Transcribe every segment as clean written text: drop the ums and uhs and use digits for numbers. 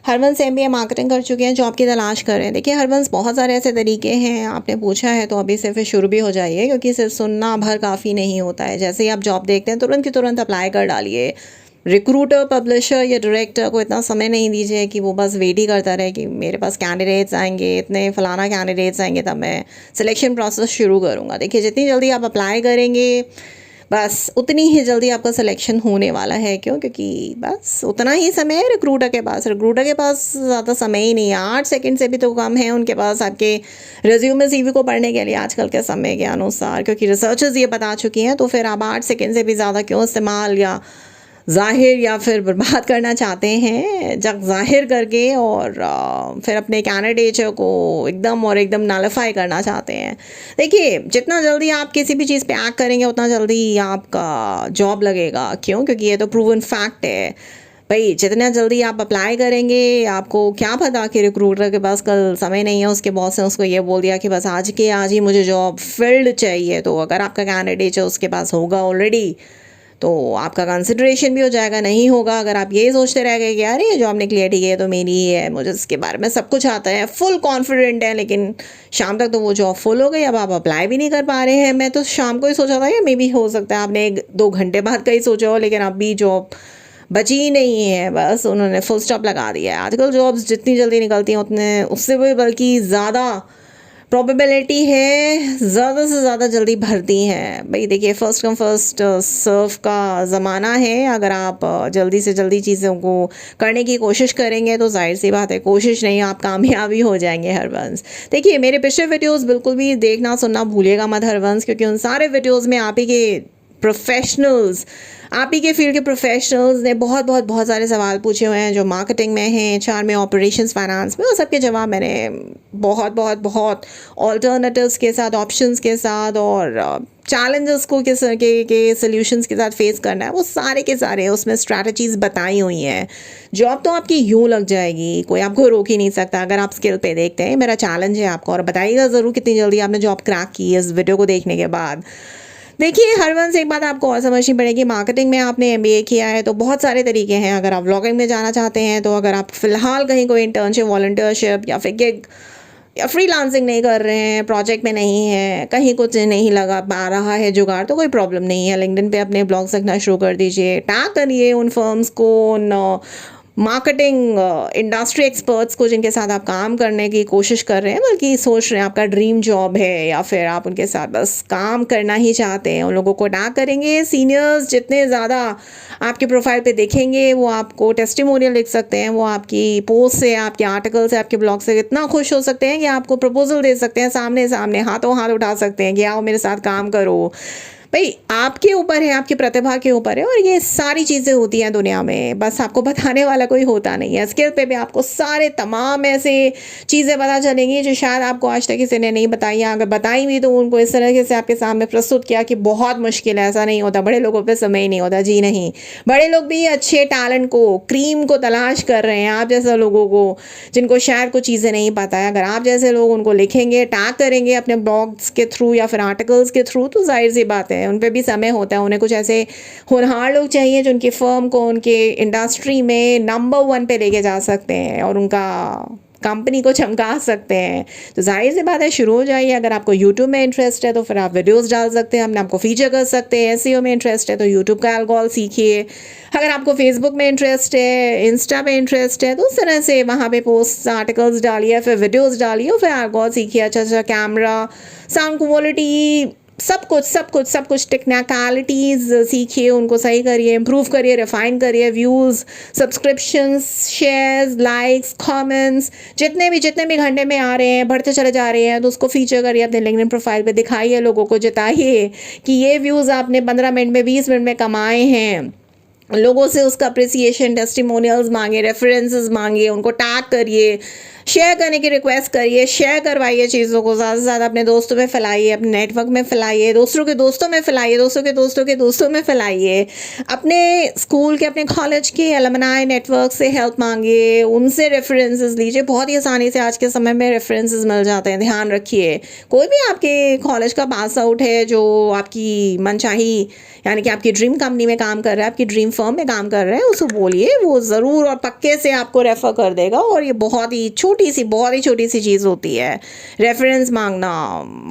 Harvansh MBA marketing कर चुके हैं, जॉब की तलाश कर रहे हैं। देखिए हरवंश, बहुत सारे ऐसे तरीके हैं, आपने पूछा है तो अभी से फिर शुरू भी हो जाइए, क्योंकि सिर्फ सुनना भर काफ़ी नहीं होता है। जैसे ही आप जॉब देखते हैं तुरंत की तुरंत अप्लाई कर डालिए। रिक्रूटर, पब्लिशर या डायरेक्टर को इतना समय नहीं दीजिए कि वो बस वेट ही करता रहे कि मेरे पास कैंडिडेट्स आएंगे, इतने फलाना कैंडिडेट्स आएंगे तब मैं सिलेक्शन प्रोसेस शुरू करूँगा। देखिए जितनी जल्दी आप अप्लाई करेंगे बस उतनी ही जल्दी आपका सिलेक्शन होने वाला है। क्यों? क्योंकि बस उतना ही समय है रिक्रूटर के पास। रिक्रूटर के पास ज़्यादा समय ही नहीं है, 8 सेकंड से भी तो कम है उनके पास आपके रिज्यूमे सीवी को पढ़ने के लिए आजकल के समय के अनुसार, क्योंकि रिसर्चर्स ये बता चुकी हैं। तो फिर आप 8 सेकंड से भी ज़्यादा क्यों इस्तेमाल या ज़ाहिर या फिर बर्बाद करना चाहते हैं, जब ज़ाहिर करके और फिर अपने कैंडिडेट को एकदम नलिफाई करना चाहते हैं। देखिए जितना जल्दी आप किसी भी चीज़ पे एक्ट करेंगे उतना जल्दी आपका जॉब लगेगा। क्यों? क्योंकि ये तो प्रूवन फैक्ट है भाई। जितना जल्दी आप अप्लाई करेंगे, आपको क्या पता कि रिक्रूटर के पास कल समय नहीं है, उसके बॉस ने उसको ये बोल दिया कि बस आज के आज ही मुझे जॉब फिल्ड चाहिए। तो अगर आपका कैंडिडेट है उसके पास होगा ऑलरेडी तो आपका कंसिडरेशन भी हो जाएगा। नहीं होगा, अगर आप ये सोचते रह गए कि यार ये जॉब निकली है, ठीक है तो मेरी ही है, मुझे इसके बारे में सब कुछ आता है, फुल कॉन्फिडेंट है, लेकिन शाम तक तो वो जॉब फुल हो गई, अब आप अप्लाई भी नहीं कर पा रहे हैं। मैं तो शाम को ही सोचा था, या मे बी हो सकता है आपने 1-2 घंटे बाद का ही सोचा हो, लेकिन अब भी जॉब बची ही नहीं है, बस उन्होंने फुल स्टॉप लगा दिया है। आजकल जॉब्स जितनी जल्दी निकलती हैं उतने उससे भी बल्कि ज़्यादा प्रोबेबिलिटी है ज़्यादा से ज़्यादा जल्दी भरती हैं भाई। देखिए फर्स्ट कम फर्स्ट सर्व का ज़माना है। अगर आप जल्दी से जल्दी चीज़ों को करने की कोशिश करेंगे तो जाहिर सी बात है, कोशिश नहीं आप कामयाबी हो जाएंगे हरवंश। देखिए मेरे पिछले वीडियोस बिल्कुल भी देखना सुनना भूलिएगा मत हरवंश, क्योंकि उन सारे वीडियोस में आप ही के प्रोफेशनल्स, आप ही के फील्ड के प्रोफेशनल्स ने बहुत सारे सवाल पूछे हुए हैं, जो मार्केटिंग में हैं, एचआर में, ऑपरेशंस, फाइनेंस में। और सबके जवाब मैंने बहुत ऑल्टरनेटिव्स के साथ, ऑप्शंस के साथ और चैलेंजेस को किस के सॉल्यूशंस के साथ फेस करना है, वो सारे के सारे उसमें स्ट्रैटेजीज बताई हुई हैं। जॉब तो आपकी यूँ लग जाएगी, कोई आपको रोक ही नहीं सकता अगर आप स्किल पे देखते हैं। मेरा चैलेंज है आपको, और बताइएगा ज़रूर कितनी जल्दी आपने जॉब क्रैक की इस वीडियो को देखने के बाद। देखिए हरवंश, एक बात आपको और समझनी पड़ेगी, मार्केटिंग में आपने एमबीए किया है तो बहुत सारे तरीके हैं। अगर आप व्लॉगिंग में जाना चाहते हैं, तो अगर आप फ़िलहाल कहीं कोई इंटर्नशिप, वॉलंटियरशिप या फिर गिग या फ्रीलांसिंग नहीं कर रहे हैं, प्रोजेक्ट में नहीं है, कहीं कुछ नहीं लगा पा रहा है जुगाड़, तो कोई प्रॉब्लम नहीं है। लिंक्डइन पे अपने ब्लॉग्स लिखना शुरू कर दीजिए, टैग करिए उन फर्म्स को, उन मार्केटिंग इंडस्ट्री एक्सपर्ट्स को जिनके साथ आप काम करने की कोशिश कर रहे हैं, बल्कि सोच रहे हैं आपका ड्रीम जॉब है, या फिर आप उनके साथ बस काम करना ही चाहते हैं। उन लोगों को टैग करेंगे। सीनियर्स जितने ज़्यादा आपके प्रोफाइल पे देखेंगे, वो आपको टेस्टिमोनियल लिख सकते हैं, वो आपकी पोस्ट से, आपके आर्टिकल से, आपके ब्लॉग से इतना खुश हो सकते हैं कि आपको प्रपोजल दे सकते हैं, सामने सामने हाथों हाथ उठा सकते हैं कि आओ मेरे साथ काम करो। भाई आपके ऊपर है, आपकी प्रतिभा के ऊपर है, और ये सारी चीज़ें होती हैं दुनिया में, बस आपको बताने वाला कोई होता नहीं है। स्किल पे भी आपको सारे तमाम ऐसे चीज़ें पता चलेंगी जो शायद आपको आज तक किसी ने नहीं बताई है। अगर बताई भी तो उनको इस तरीके से आपके सामने प्रस्तुत किया कि बहुत मुश्किल है। ऐसा नहीं होता, बड़े लोगों पे समय ही नहीं होता जी, नहीं। बड़े लोग भी अच्छे टैलेंट को, क्रीम को तलाश कर रहे हैं, आप जैसे लोगों को जिनको शायद कुछ चीज़ें नहीं पता है। अगर आप जैसे लोग उनको लिखेंगे, टैग करेंगे अपने ब्लॉग्स के थ्रू या फिर आर्टिकल्स के थ्रू, तो जाहिर सी बात है उन पे भी समय होता है। उन्हें कुछ ऐसे होनहार लोग चाहिए जो उनकी फर्म को, उनके इंडस्ट्री में नंबर 1 पे लेके जा सकते हैं और उनका कंपनी को चमका सकते हैं। तो जाहिर सी बात है शुरू हो जाइए। अगर आपको यूट्यूब में इंटरेस्ट है तो फिर आप वीडियोस डाल सकते हैं, अपने आपको फीचर कर सकते हैं। एसईओ में इंटरेस्ट है तो यूट्यूब का एल्गोरिथम सीखिए। अगर आपको फेसबुक में इंटरेस्ट है, इंस्टा पे इंटरेस्ट है, तो उस तरह से वहाँ पे पोस्ट, आर्टिकल्स डालिए, फिर वीडियोस डालिए, फिर एल्गोरिथम सीखिए। अच्छा कैमरा, साउंड क्वालिटी, सब कुछ टेक्निकलिटीज़ सीखिए, उनको सही करिए, इम्प्रूव करिए, रिफाइन करिए। Views, subscriptions, shares, likes, comments जितने भी घंटे में आ रहे हैं, बढ़ते चले जा रहे हैं, तो उसको फीचर करिए अपने लिंक्डइन प्रोफाइल पे, दिखाइए, लोगों को जिताइए कि ये व्यूज़ आपने 15 मिनट में, 20 मिनट में कमाए हैं। लोगों से उसका अप्रिसिएशन, टेस्टिमोनियल्स मांगे, रेफरेंसेस मांगिए, उनको टैग करिए, शेयर करने की रिक्वेस्ट करिए, शेयर करवाइए चीज़ों को, ज़्यादा से ज़्यादा अपने दोस्तों में फैलाइए, अपने नेटवर्क में फैलाइए, दूसरों के दोस्तों में फैलाइए, दोस्तों के दोस्तों के दोस्तों में फैलाइए। अपने स्कूल के, अपने कॉलेज के एलुमनाई नेटवर्क से हेल्प मांगिए, उनसे रेफरेंसेस लीजिए। बहुत ही आसानी से आज के समय में रेफरेंसेस मिल जाते हैं। ध्यान रखिए, कोई भी आपके कॉलेज का पास आउट है जो आपकी मनचाही, यानी कि आपकी ड्रीम कंपनी में काम कर रहा है, आपकी ड्रीम फर्म में काम कर रहे हैं उसको बोलिए, वो ज़रूर और पक्के से आपको रेफ़र कर देगा। और ये बहुत ही छोटी सी चीज़ होती है रेफरेंस मांगना।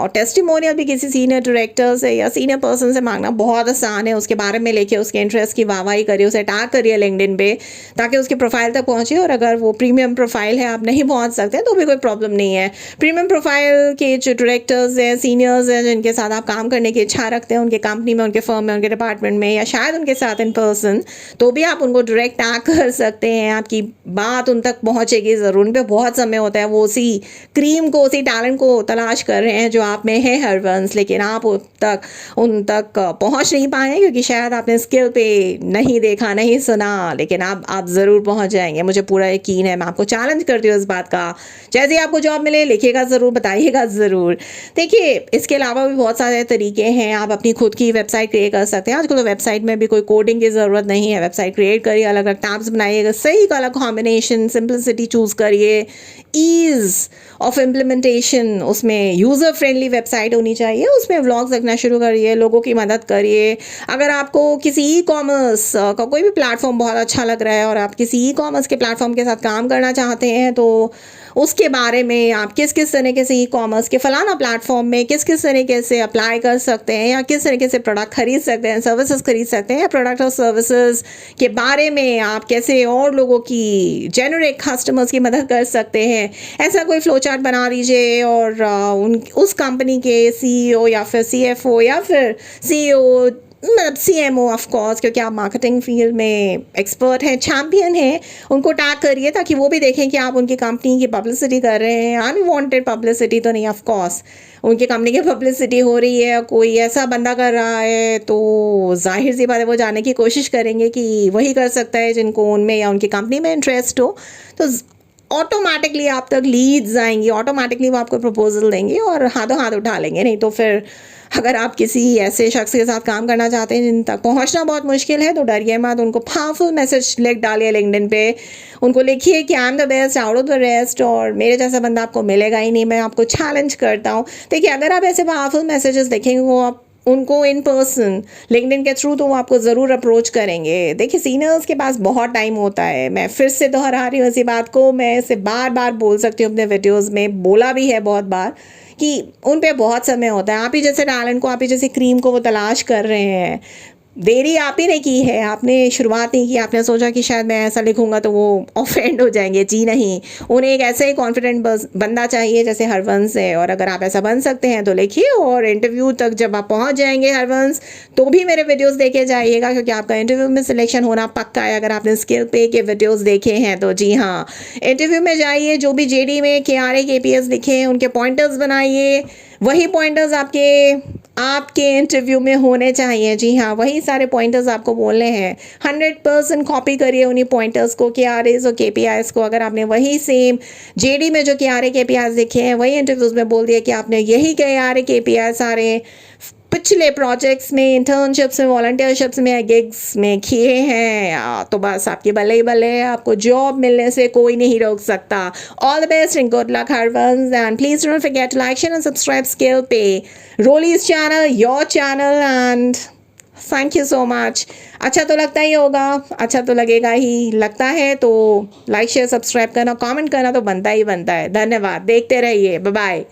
और टेस्टिमोनियल भी किसी सीनियर डायरेक्टर से या सीनियर पर्सन से मांगना बहुत आसान है। उसके बारे में लेके उसके इंटरेस्ट की वाहवाही करिए, उसे टैग करिए लिंक्डइन पे, ताकि उसकी प्रोफाइल तक पहुँचे। और अगर वो प्रीमियम प्रोफाइल है, आप नहीं पहुँच सकते तो भी कोई प्रॉब्लम नहीं है। प्रीमियम प्रोफाइल के जो डायरेक्टर्स हैं, सीनियर्स हैं, जिनके साथ आप काम करने की इच्छा रखते हैं, उनके कंपनी में, उनके फर्म में, उनके डिपार्टमेंट में, या शायद उनके साथ इन पर्सन, तो भी आप उनको डायरेक्ट टैग कर सकते हैं। आपकी बात उन तक पहुंचेगी ज़रूर। उन पे बहुत समय होता है, वो उसी क्रीम को, उसी टैलेंट को तलाश कर रहे हैं जो आप में है हरवंश, लेकिन आप उन तक पहुंच नहीं पाए क्योंकि शायद आपने स्किल पे नहीं देखा, नहीं सुना। लेकिन आप ज़रूर पहुंच जाएंगे, मुझे पूरा यकीन है। मैं आपको चैलेंज करती हूँ इस बात का। जैसे ही आपको जॉब मिले लिखिएगा ज़रूर, बताइएगा ज़रूर। देखिए, इसके अलावा भी बहुत सारे तरीके हैं। आप अपनी खुद की वेबसाइट क्रिएट कर सकते हैं। आजकल तो वेबसाइट में भी कोई कोडिंग की ज़रूरत नहीं है। वेबसाइट क्रिएट करिए, अलग अलग टैब्स बनाइएगा, सही कलर कॉम्बिनेशन, सिंपलिसिटी चूज़ करिए, ईज़ ऑफ इम्प्लीमेंटेशन, उसमें यूज़र फ्रेंडली वेबसाइट होनी चाहिए। उसमें व्लॉग्स रखना शुरू करिए, लोगों की मदद करिए। अगर आपको किसी ई कॉमर्स का कोई भी प्लेटफॉर्म बहुत अच्छा लग रहा है और आप किसी ई कॉमर्स के प्लेटफॉर्म के साथ काम करना चाहते हैं, तो उसके बारे में आप किस किस तरीके से ई कॉमर्स के फलाना प्लेटफॉर्म में किस किस तरीके से अप्लाई कर सकते हैं, या किस तरीके से प्रोडक्ट खरीद सकते हैं, सर्विसेज खरीद सकते हैं, या प्रोडक्ट और सर्विसेज के बारे में आप कैसे और लोगों की जेनरिक कस्टमर्स की मदद कर सकते हैं, ऐसा कोई फ्लो चार्ट बना दीजिए। और उस कंपनी के सीईओ या फिर सीएफओ या फिर सीईओ, मतलब CMO ऑफ कोर्स, क्योंकि आप मार्केटिंग फील्ड में एक्सपर्ट हैं, चैम्पियन हैं, उनको टैग करिए ताकि वो भी देखें कि आप उनकी कंपनी की पब्लिसिटी कर रहे हैं। अनवांटेड पब्लिसिटी तो नहीं, ऑफ कोर्स उनकी कंपनी की पब्लिसिटी हो रही है, कोई ऐसा बंदा कर रहा है, तो जाहिर सी बात है वो जानने की कोशिश करेंगे कि वही कर सकता है जिनको उनमें या उनकी कंपनी में इंटरेस्ट हो। तो ऑटोमेटिकली आप तक लीड्स आएंगी, ऑटोमेटिकली वो आपको प्रपोजल देंगे और हाथों हाथ उठा लेंगे। नहीं तो फिर अगर आप किसी ऐसे शख्स के साथ काम करना चाहते हैं जिन तक पहुंचना बहुत मुश्किल है, तो डरिए मत। उनको पावरफुल मैसेज लिख डालिए लिंक्डइन पे, उनको लिखिए कि I am the best out of the rest, और मेरे जैसा बंदा आपको मिलेगा ही नहीं, मैं आपको चैलेंज करता हूँ। देखिए, अगर आप ऐसे पावरफुल मैसेजेस देखेंगे, वो आप उनको इन पर्सन लिंक्डइन के थ्रू, तो वो आपको ज़रूर अप्रोच करेंगे। देखिए, सीनियर्स के पास बहुत टाइम होता है। मैं फिर से दोहरा रही हूँ इसी बात को, मैं इसे बार बार बोल सकती हूँ, अपने वीडियोस में बोला भी है बहुत बार, कि उन पे बहुत समय होता है। आप ही जैसे टैलेंट को, आप ही जैसे क्रीम को वो तलाश कर रहे हैं। देरी आप ही ने की है, आपने शुरुआत नहीं की। आपने सोचा कि शायद मैं ऐसा लिखूंगा तो वो ऑफेंड हो जाएंगे, जी नहीं। उन्हें एक ऐसा ही कॉन्फिडेंट बंदा चाहिए जैसे हरवंश है। और अगर आप ऐसा बन सकते हैं तो लिखिए, और इंटरव्यू तक जब आप पहुंच जाएंगे हरवंश, तो भी मेरे वीडियोस देखे जाइएगा, क्योंकि आपका इंटरव्यू में सिलेक्शन होना पक्का है अगर आपने स्किल पे के वीडियोस देखे हैं तो। जी हाँ, इंटरव्यू में जाइए, जो भी JD में KRA KPS लिखे हैं उनके पॉइंटर्स बनाइए, वही पॉइंटर्स आपके इंटरव्यू में होने चाहिए। जी हाँ, वही सारे पॉइंटर्स आपको बोलने हैं। 100% कॉपी करिए उन्हीं पॉइंटर्स को, KRAs और KPIs को। अगर आपने वही सेम JD में जो KRA KPIs लिखे हैं वही इंटरव्यूज में बोल दिया कि आपने यही KRA KPIs सारे पिछले प्रोजेक्ट्स में, इंटर्नशिप्स में, वॉलंटियरशिप्स में, गिग्स में किए हैं, तो बस आपकी भले ही भले, आपको जॉब मिलने से कोई नहीं रोक सकता। All the best and good luck Harvansh, and please don't forget to like, share and subscribe skill पे, रोलीज channel, your channel, and thank you so much. अच्छा तो लगता ही होगा, अच्छा तो लगेगा ही, लगता है तो लाइक शेयर सब्सक्राइब करना, कमेंट करना तो बनता ही बनता है। धन्यवाद, देखते रहिए, बाय बाय।